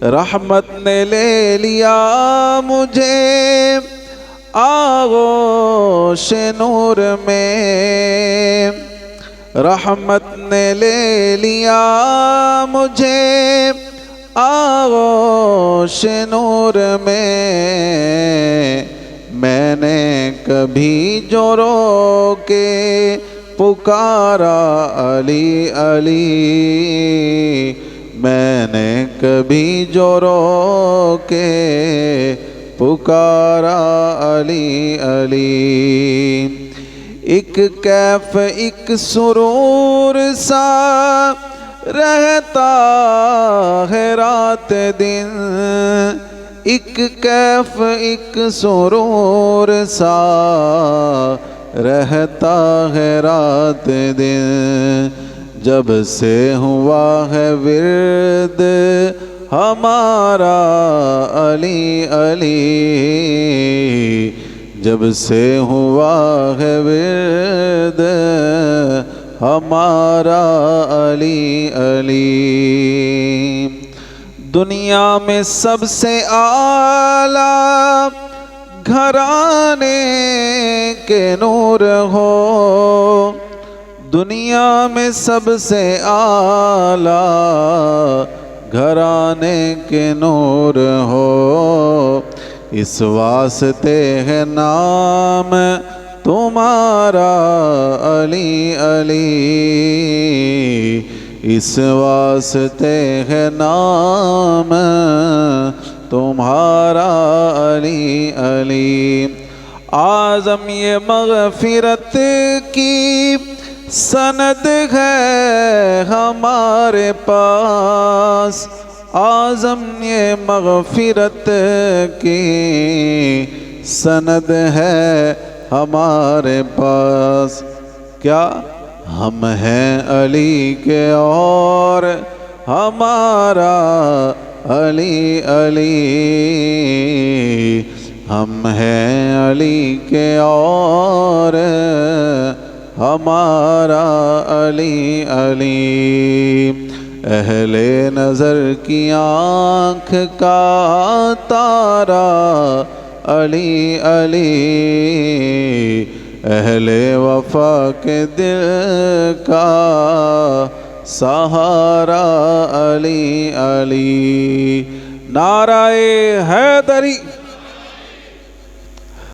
رحمت نے لے لیا مجھے آغوش نور میں، رحمت نے لے لیا مجھے آغوش نور میں، میں نے کبھی جو رو کے پکارا علی علی، میں نے کبھی جو رو کے پکارا علی علی، ایک کیف ایک سرور سا رہتا ہے رات دن، ایک کیف ایک سرور سا رہتا ہے رات دن، جب سے ہوا ہے ورد ہمارا علی علی، جب سے ہوا ہے ورد ہمارا علی علی، دنیا میں سب سے اعلیٰ گھرانے کے نور ہو، دنیا میں سب سے اعلیٰ گھرانے کے نور ہو، اس واسطے ہے نام تمہارا علی علی، اس واسطے ہے نام تمہارا علی علی، اعظم یہ مغفرت کی سند ہے ہمارے پاس، اعظم یہ مغفرت کی سند ہے ہمارے پاس، کیا ہم ہیں علی کے اور ہمارا علی علی، ہم ہیں علی کے اور ہمارا علی علی، اہل نظر کی آنکھ کا تارا علی علی، اہل وفا کے دل کا سہارا علی علی، نعرہ حیدری۔